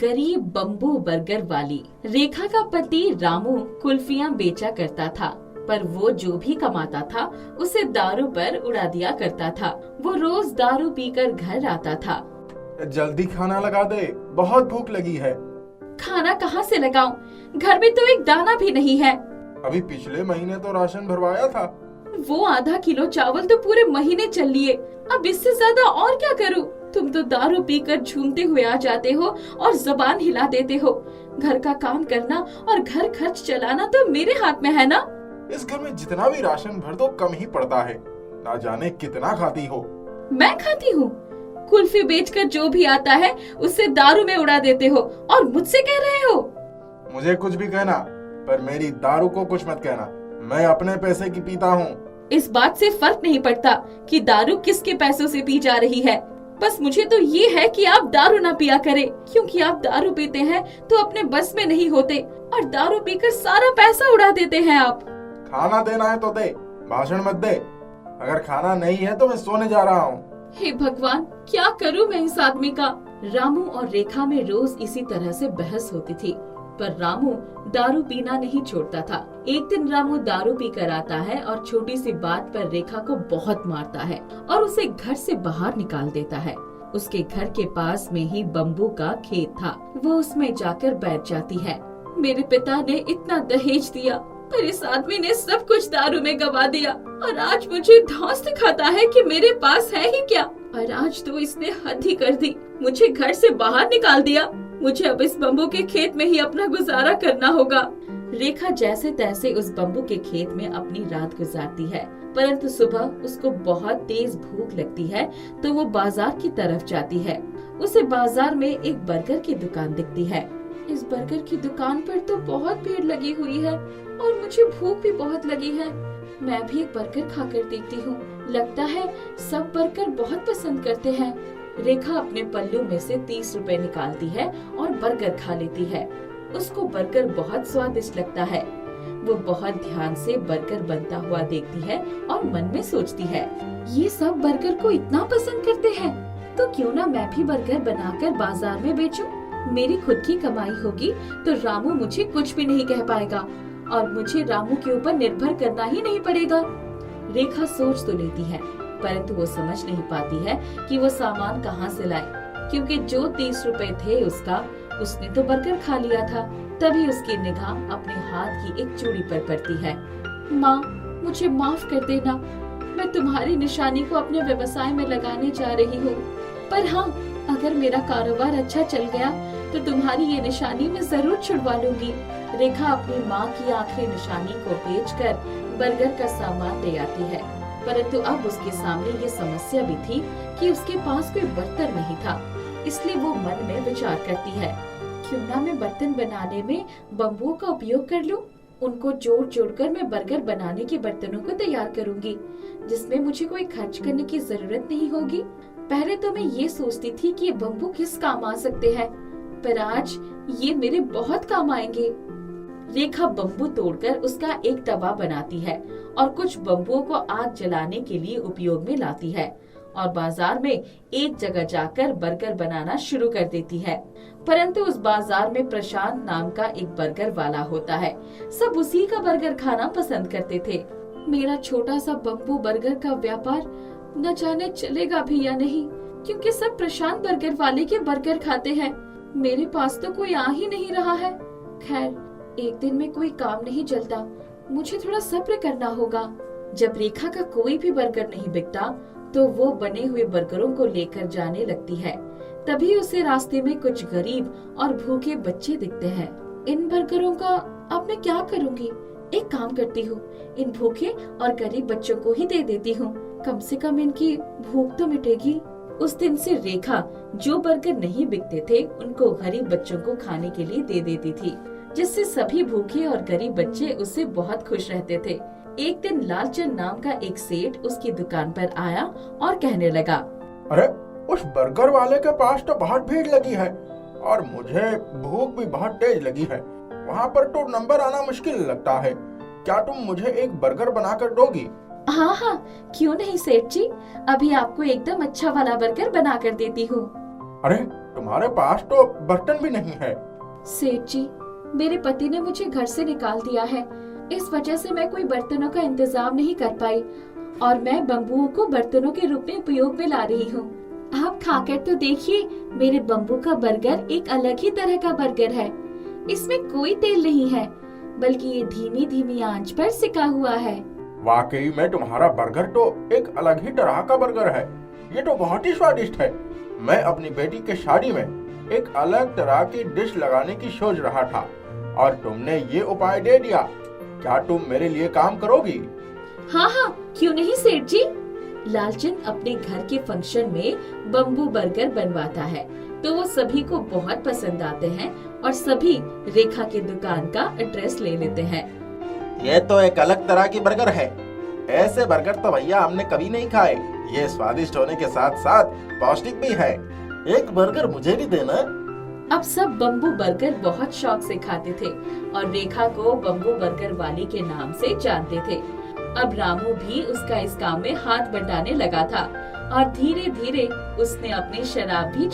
गरीब bamboo burger वाली। रेखा का पति रामू कुल्फियां बेचा करता था, पर वो जो भी कमाता था उसे दारू पर उड़ा दिया करता था। वो रोज दारू पीकर घर आता था। जल्दी खाना लगा दे, बहुत भूख लगी है। खाना कहाँ से लगाऊं? घर में तो एक दाना भी नहीं है। अभी पिछले महीने तो राशन भरवाया था। वो आधा किलो चावल तो पूरे महीने चल लिए, अब इससे ज्यादा और क्या करूं? तुम तो दारू पीकर झूमते हुए आ जाते हो और जबान हिला देते हो। घर का काम करना और घर खर्च चलाना तो मेरे हाथ में है ना। इस घर में जितना भी राशन भर दो कम ही पड़ता है। ना जाने कितना खाती हो। मैं खाती हूँ? कुल्फी बेचकर जो भी आता है उससे दारू में उड़ा देते हो और मुझसे कह रहे हो? मुझे कुछ भी कहना, पर मेरी दारू को कुछ मत कहना। मैं अपने पैसे की पीता हूँ। इस बात से फर्क नहीं पड़ता कि दारू किसके पैसों से पी जा रही है। बस मुझे तो ये है कि आप दारू ना पिया करें, क्योंकि आप दारू पीते हैं तो अपने बस में नहीं होते और दारू पीकर सारा पैसा उड़ा देते हैं आप। खाना देना है तो दे, भाषण मत दे। अगर खाना नहीं है तो मैं सोने जा रहा हूँ। हे भगवान, क्या करूं मैं इस आदमी का। रामू और रेखा में रोज इसी तरह से बहस होती थी, पर रामू दारू पीना नहीं छोड़ता था। एक दिन रामू दारू पीकर आता है और छोटी सी बात पर रेखा को बहुत मारता है और उसे घर से बाहर निकाल देता है। उसके घर के पास में ही बम्बू का खेत था। वो उसमें जाकर बैठ जाती है। मेरे पिता ने इतना दहेज दिया, पर इस आदमी ने सब कुछ दारू में गवा दिया और आज मुझे धौंस दिखाता है कि मेरे पास है ही क्या। और आज तो इसने हद ही कर दी, मुझे घर से बाहर निकाल दिया। मुझे अब इस बम्बू के खेत में ही अपना गुजारा करना होगा। रेखा जैसे तैसे उस बम्बू के खेत में अपनी रात गुजारती है, परंतु सुबह उसको बहुत तेज भूख लगती है तो वो बाजार की तरफ जाती है। उसे बाजार में एक बर्गर की दुकान दिखती है। इस बर्गर की दुकान पर तो बहुत भीड़ लगी हुई है और मुझे भूख भी बहुत लगी है। मैं भी एक बर्गर खाकर देखती हूँ। लगता है सब बर्गर बहुत पसंद करते हैं। रेखा अपने पल्लू में से 30 रुपए निकालती है और बर्गर खा लेती है। उसको बर्गर बहुत स्वादिष्ट लगता है। वो बहुत ध्यान से बर्गर बनता हुआ देखती है और मन में सोचती है, ये सब बर्गर को इतना पसंद करते हैं तो क्यों ना मैं भी बर्गर बनाकर बाजार में बेचूं। मेरी खुद की कमाई होगी तो रामू मुझे कुछ भी नहीं कह पाएगा और मुझे रामू के ऊपर निर्भर करना ही नहीं पड़ेगा। रेखा सोच तो लेती है, परंतु वो समझ नहीं पाती है कि वो सामान कहाँ से लाए, क्योंकि जो 30 रुपए थे उसने तो बर्गर खा लिया था। तभी उसकी निगाह अपने हाथ की एक चूड़ी पर पड़ती है। माँ, मुझे माफ कर देना। मैं तुम्हारी निशानी को अपने व्यवसाय में लगाने जा रही हूँ, पर हाँ, अगर मेरा कारोबार अच्छा चल गया तो तुम्हारी ये निशानी मैं जरूर छुड़वा लूंगी। रेखा अपनी माँ की आखिरी निशानी को बेचकर बर्गर का सामान ले आती है, परंतु अब उसके सामने ये समस्या भी थी कि उसके पास कोई बर्तन नहीं था। इसलिए वो मन में विचार करती है, क्यों ना मैं बर्तन बनाने में बम्बुओं का उपयोग कर लूं। उनको जोड़ जोड़कर मैं बर्गर बनाने के बर्तनों को तैयार करूंगी, जिसमें मुझे कोई खर्च करने की जरूरत नहीं होगी। पहले तो मैं ये सोचती थी कि ये बम्बू किस काम आ सकते हैं, पर आज ये मेरे बहुत काम आएंगे। रेखा बम्बू तोड़कर उसका एक तवा बनाती है और कुछ बम्बुओं को आग जलाने के लिए उपयोग में लाती है और बाजार में एक जगह जाकर बर्गर बनाना शुरू कर देती है। परंतु उस बाजार में प्रशांत नाम का एक बर्गर वाला होता है। सब उसी का बर्गर खाना पसंद करते थे। मेरा छोटा सा बम्बू बर्गर का व्यापार न जाने चलेगा भी या नहीं, क्योंकि सब प्रशांत बर्गर वाले के बर्गर खाते हैं। मेरे पास तो कोई आ ही नहीं रहा है। खैर, एक दिन में कोई काम नहीं चलता, मुझे थोड़ा सब्र करना होगा। जब रेखा का कोई भी बर्गर नहीं बिकता तो वो बने हुए बर्गरों को लेकर जाने लगती है। तभी उसे रास्ते में कुछ गरीब और भूखे बच्चे दिखते हैं। इन बर्गरों का अब मैं क्या करूंगी? एक काम करती हूँ, इन भूखे और गरीब बच्चों को ही दे देती हूँ, कम से कम इनकी भूख तो मिटेगी। उस दिन से रेखा जो बर्गर नहीं बिकते थे उनको गरीब बच्चों को खाने के लिए दे देती थी, जिससे सभी भूखे और गरीब बच्चे उससे बहुत खुश रहते थे। एक दिन लालचंद नाम का एक सेठ उसकी दुकान पर आया और कहने लगा, अरे उस बर्गर वाले के पास तो बहुत भीड़ लगी है और मुझे भूख भी बहुत तेज लगी है। वहाँ पर तो नंबर आना मुश्किल लगता है। क्या तुम मुझे एक बर्गर बनाकर दोगी? हाँ हाँ, क्यों नहीं सेठ जी, अभी आपको एकदम अच्छा वाला बर्गर बना कर देती हूँ। अरे तुम्हारे पास तो बर्तन भी नहीं है। सेठ जी, मेरे पति ने मुझे घर से निकाल दिया है। इस वजह से मैं कोई बर्तनों का इंतजाम नहीं कर पाई और मैं बम्बुओं को बर्तनों के रूप में उपयोग में ला रही हूँ। आप खाकर तो देखिए, मेरे बम्बू का बर्गर एक अलग ही तरह का बर्गर है। इसमें कोई तेल नहीं है, बल्कि ये धीमी धीमी आंच पर सिका हुआ है। वाकई में तुम्हारा बर्गर तो एक अलग ही तरह का बर्गर है। ये तो बहुत ही स्वादिष्ट है। मैं अपनी बेटी के शादी में एक अलग तरह की डिश लगाने की सोच रहा था और तुमने ये उपाय दे दिया। क्या तुम मेरे लिए काम करोगी? हाँ हाँ, क्यों नहीं सेठ जी। लालचंद अपने घर के फंक्शन में बम्बू बर्गर बनवाता है तो वो सभी को बहुत पसंद आते हैं और सभी रेखा की दुकान का एड्रेस ले लेते हैं। ये तो एक अलग तरह की बर्गर है। ऐसे बर्गर तो भैया हमने कभी नहीं खाए। ये स्वादिष्ट होने के साथ साथ पौष्टिक भी है। एक बर्गर मुझे भी देना। अब सब बम्बू बर्गर बहुत शौक से खाते थे और रेखा को बम्बू बर्गर वाली के नाम से जानते थे। अब रामू भी उसका इस काम में हाथ बटाने लगा था और धीरे धीरे उसने अपनी शराब भी